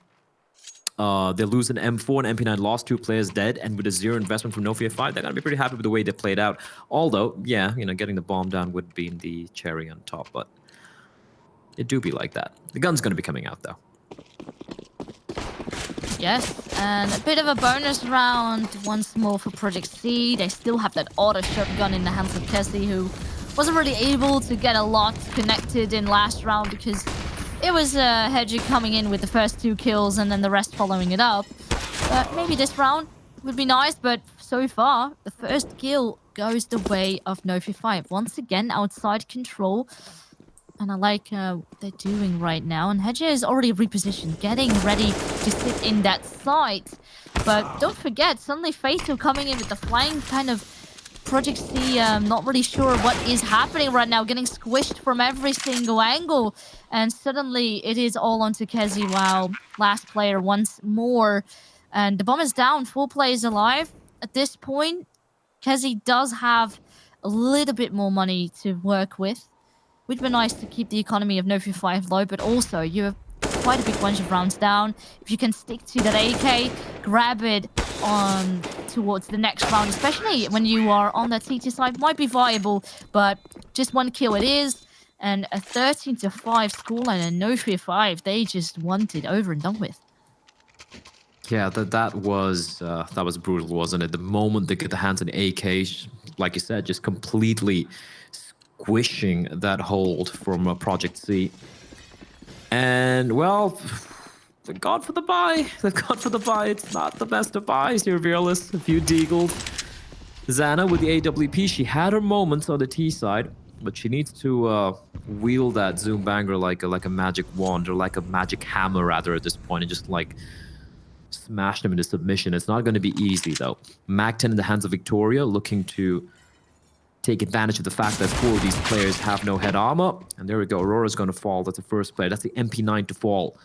They lose an M4 and MP9, lost 2 players dead, and with a zero investment from NOFEAR5, they're gonna be pretty happy with the way they played out. Although, yeah, getting the bomb down would be the cherry on top, but it do be like that. The gun's gonna be coming out though. Yes, and a bit of a bonus round once more for Project C. They still have that auto shotgun in the hands of Kessie, who wasn't really able to get a lot connected in last round because it was Hedgie coming in with the first 2 kills and then the rest following it up. But maybe this round would be nice, but so far, the first kill goes the way of NOFEAR5. Once again, outside control. And I like what they're doing right now. And Hedgie is already repositioned, getting ready to sit in that site. But don't forget, suddenly Fatal coming in with the flying kind of Project C, not really sure what is happening right now, getting squished from every single angle. And suddenly it is all onto Kessie. Wow, last player once more. And the bomb is down, 4 players alive. At this point, Kezi does have a little bit more money to work with. Would be nice to keep the economy of NOFEAR5 low, but also you have quite a big bunch of rounds down. If you can stick to that AK, grab it on towards the next round, especially when you are on that CT side, might be viable, but just 1 kill it is. And a 13-5 scoreline and NOFEAR5, they just want it over and done with. Yeah, that was brutal, wasn't it? The moment they get the hands on the AK, like you said, just completely squishing that hold from Project C. And well, thank God for the buy. Thank God for the buy. It's not the best of buys here, Fearless. A few deagles. Xana with the AWP, she had her moments on the T side, but she needs to wield that zoom banger like a magic wand, or like a magic hammer rather at this point, and just like smash them into submission. It's not going to be easy though. Mac 10 in the hands of Victoria, looking to take advantage of the fact that 4 of these players have no head armor. And there we go, Aurora's going to fall. That's the first player. That's the MP9 to fall.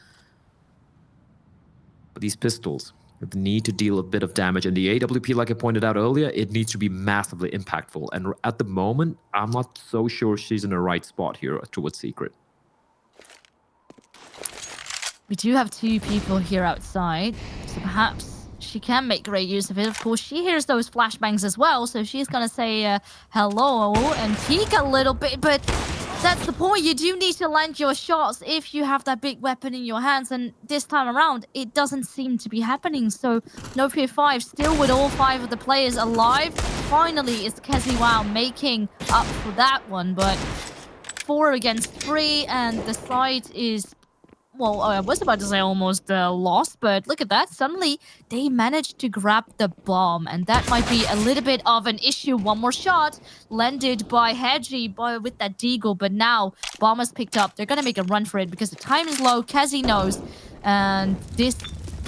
But these pistols need to deal a bit of damage. And the AWP, like I pointed out earlier, it needs to be massively impactful. And at the moment, I'm not so sure she's in the right spot here towards Secret. We do have 2 people here outside, so perhaps she can make great use of it. Of course, she hears those flashbangs as well, so she's gonna say hello and peek a little bit, but that's the point. You do need to land your shots if you have that big weapon in your hands, and this time around, it doesn't seem to be happening. So NOFEAR5 still with all 5 of the players alive. Finally, it's Kezi Wow making up for that one, but 4 against 3, and the side is... Well, I was about to say almost lost, but look at that. Suddenly, they managed to grab the bomb, and that might be a little bit of an issue. One more shot landed by Hedgie with that deagle, but now bomb is picked up. They're going to make a run for it because the time is low. Kezi knows, and this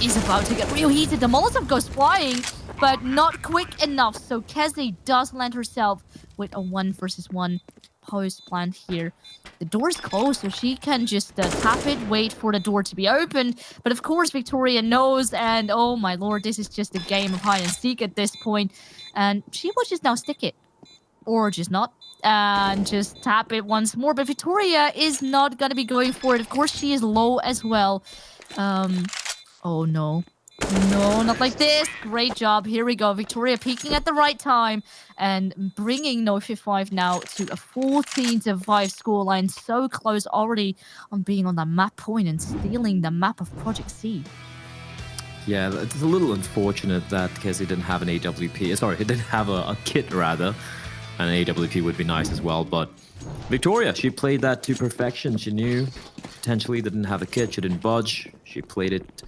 is about to get real heated. The Molotov goes flying, but not quick enough, so Kezi does land herself with a 1 versus 1 post plant here. The door is closed, so she can just tap it, wait for the door to be opened. But of course, Victoria knows, and oh my lord, this is just a game of hide and seek at this point. And she will just now stick it, or just not, and just tap it once more. But Victoria is not gonna be going for it. Of course, she is low as well. Oh no. No, not like this. Great job. Here we go. Victoria peeking at the right time and bringing NOFEAR5 now to a 14-5 scoreline. So close already on being on that map point and stealing the map of Project C. Yeah, it's a little unfortunate that Kezi didn't have an AWP. Sorry, he didn't have a kit rather. And an AWP would be nice as well. But Victoria, she played that to perfection. She knew potentially didn't have a kit. She didn't budge. She played it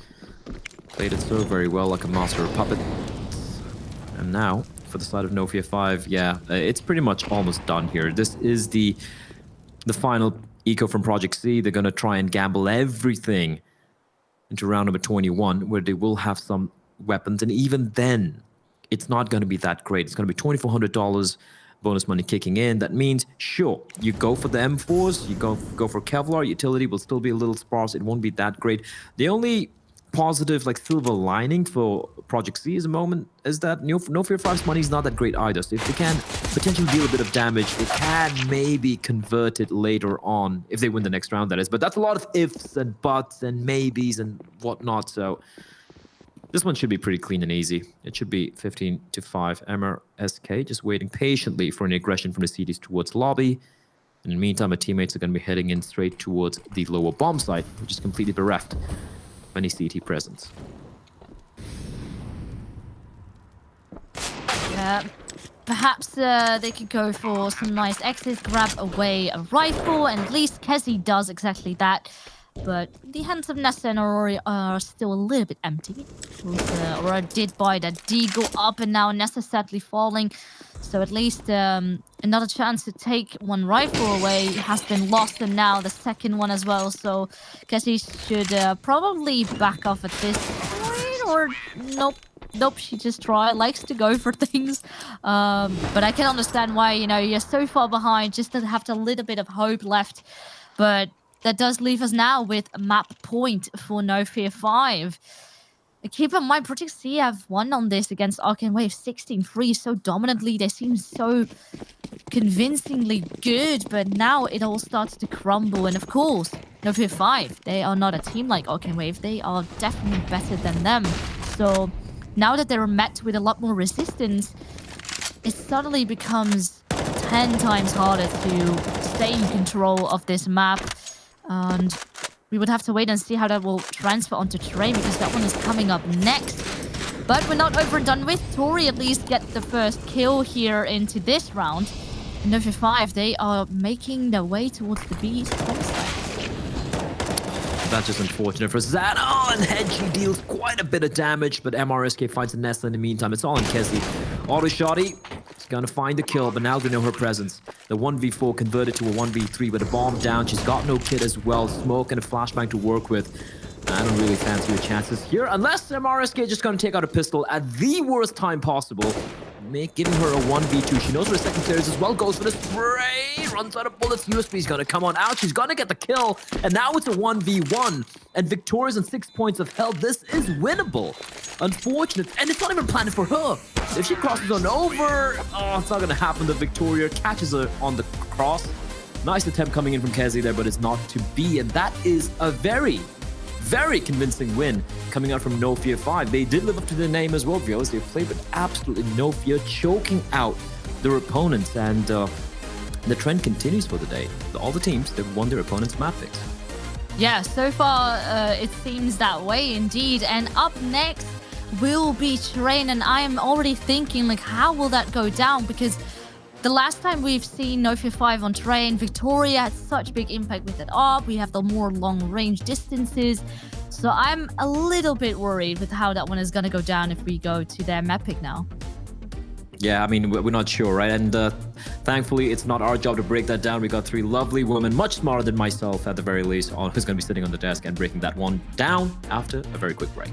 so very well, like a master of puppet. And now, for the side of NOFEAR5, yeah, it's pretty much almost done here. This is the final eco from Project C. They're going to try and gamble everything into round number 21, where they will have some weapons. And even then, it's not going to be that great. It's going to be $2,400 bonus money kicking in. That means, sure, you go for the M4s, you go for Kevlar. Utility will still be a little sparse. It won't be that great. The only positive, like, silver lining for Project C at the moment is that NOFEAR5's money is not that great either. So if they can potentially deal a bit of damage, they can maybe convert it later on if they win the next round, that is. But that's a lot of ifs and buts and maybes and whatnot. So this one should be pretty clean and easy. It should be 15-5. MRSK just waiting patiently for an aggression from the CTs towards lobby. And in the meantime, my teammates are going to be heading in straight towards the lower bomb site, which is completely bereft of any CT presence. Yeah, perhaps they could go for some nice exits, grab away a rifle, and at least Kezi does exactly that. But the hands of Nessa and Aurora are still a little bit empty. Aurora did buy that deagle up, and now Nessa sadly falling. So at least another chance to take one rifle away has been lost, and now the second one as well. So Kezi should probably back off at this point, or nope, she just likes to go for things. But I can understand why, you know, you're so far behind, just to have a little bit of hope left. But that does leave us now with a map point for NOFEAR5. Keep in mind, Project C have won on this against Arcane Wave 16-3 so dominantly. They seem so convincingly good, but now it all starts to crumble. And of course, NOFEAR5, they are not a team like Arcane Wave. They are definitely better than them. So now that they're met with a lot more resistance, it suddenly becomes 10 times harder to stay in control of this map. And we would have to wait and see how that will transfer onto terrain, because that one is coming up next. But we're not over and done with. Tori at least get the first kill here into this round. NOFEAR5, they are making their way towards the B side. That's just unfortunate for Zan. Oh, and Hedgie deals quite a bit of damage, but MRSK finds a Nesta in the meantime. It's all on Kessie. Auto Shotty is gonna find the kill, but now they know her presence. The 1v4 converted to a 1v3 with a bomb down. She's got no kit as well. Smoke and a flashbang to work with. I don't really fancy her chances here, unless MRSK just gonna take out a pistol at the worst time possible, giving her a 1v2. She knows where the second series as well. Goes for the spray, runs out of bullets. USB's gonna come on out. She's gonna get the kill, and now it's a 1v1. And Victoria's on 6 points of health. This is winnable. Unfortunate, and it's not even planned for her. If she crosses on over, oh, it's not gonna happen. The Victoria catches her on the cross. Nice attempt coming in from Kessie there, but it's not to be, and that is a very convincing win coming out from NOFEAR5. They did live up to their name as well, viewers. They played with absolutely no fear, choking out their opponents, and the trend continues for the day. All the teams, they've won their opponents' map picks. Yeah, so far it seems that way indeed. And up next will be Train, and I am already thinking, like, how will that go down? Because the last time we've seen NOFEAR5 on Train, Victoria had such big impact with it up. We have the more long-range distances. So I'm a little bit worried with how that one is going to go down if we go to their map pick now. Yeah, I mean, we're not sure, right? And thankfully, it's not our job to break that down. We got 3 lovely women, much smarter than myself at the very least, who's going to be sitting on the desk and breaking that one down after a very quick break.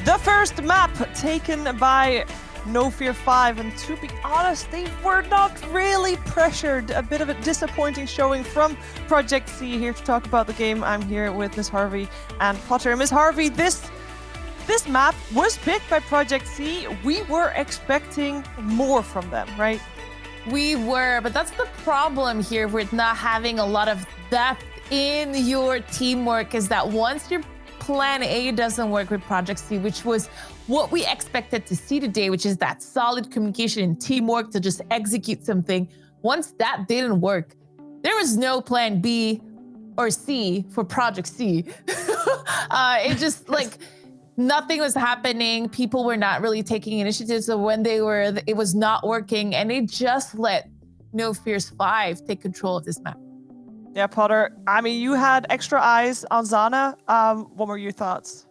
The first map taken by NOFEAR5, and to be honest, they were not really pressured. A bit of a disappointing showing from Project C. Here to talk about the game, I'm here with Ms. Harvey and Potter. Ms. Harvey, this map was picked by Project C. We were expecting more from them, right? We were, but that's the problem here with not having a lot of depth in your teamwork, is that once your plan A doesn't work with Project C, which was what we expected to see today, which is that solid communication and teamwork to just execute something. Once that didn't work, there was no plan B or C for Project C. It just, like, nothing was happening. People were not really taking initiative. So when it was not working, and they just let NOFEAR5 take control of this map. Yeah, Potter, I mean, you had extra eyes on Zana. What were your thoughts?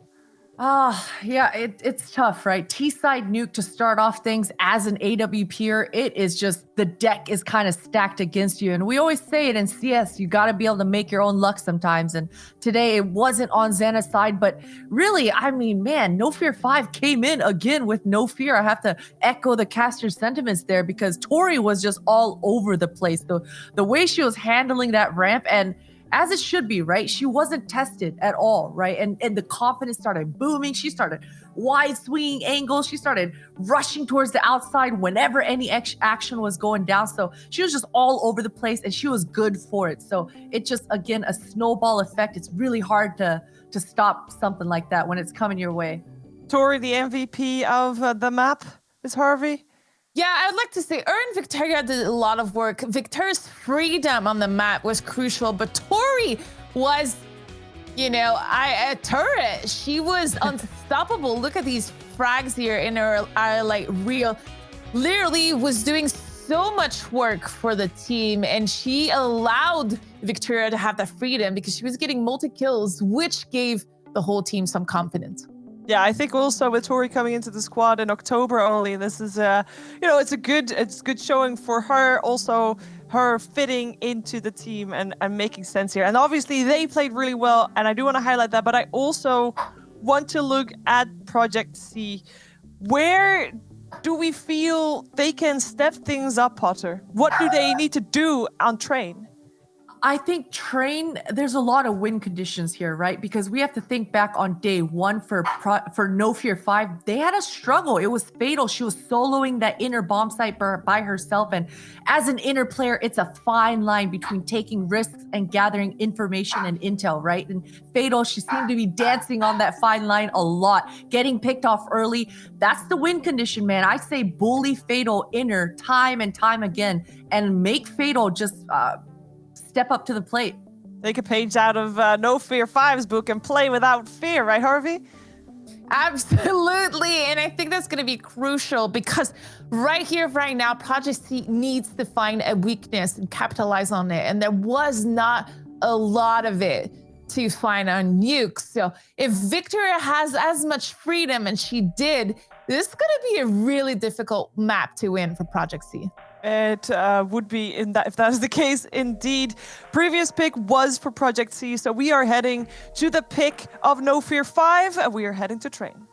Yeah, it's tough, right? T-side Nuke to start off things as an AWPer, it is just, the deck is kind of stacked against you. And we always say it in CS, you got to be able to make your own luck sometimes. And today it wasn't on Xana's side, but really, I mean, man, NOFEAR5 came in again with no fear. I have to echo the caster's sentiments there, because Tori was just all over the place. The way she was handling that ramp, and as it should be, right? She wasn't tested at all, right? And the confidence started booming. She started wide swinging angles. She started rushing towards the outside whenever any action was going down. So she was just all over the place, and she was good for it. So it just, again, a snowball effect. It's really hard to stop something like that when it's coming your way. Tori, the MVP of the map, Ms. Harvey? Yeah, I'd like to say Victoria did a lot of work. Victoria's freedom on the map was crucial, but Tori was, a turret. She was unstoppable. Look at these frags here in her reel. Literally was doing so much work for the team, and she allowed Victoria to have that freedom because she was getting multi-kills, which gave the whole team some confidence. Yeah, I think also with Tori coming into the squad in October only, this is it's good showing for her. Also, her fitting into the team and making sense here. And obviously they played really well, and I do want to highlight that, but I also want to look at Project C. Where do we feel they can step things up, Potter? What do they need to do on Train? I think Train, there's a lot of win conditions here, right? Because we have to think back on day one for NOFEAR5. They had a struggle. It was fatal. She was soloing that inner bomb site by herself. And as an inner player, it's a fine line between taking risks and gathering information and intel, right? And fatal, she seemed to be dancing on that fine line a lot, getting picked off early. That's the win condition, man. I say bully fatal inner time and time again and make fatal just step up to the plate. Take a page out of NOFEAR5's book and play without fear, right, Harvey? Absolutely. And I think that's going to be crucial because right here, right now, Project C needs to find a weakness and capitalize on it. And there was not a lot of it to find on Nuke. So if Victoria has as much freedom, and she did, this is going to be a really difficult map to win for Project C. It would be, if that is the case, indeed. Previous pick was for Project C, so we are heading to the pick of NOFEAR5. We are heading to Train.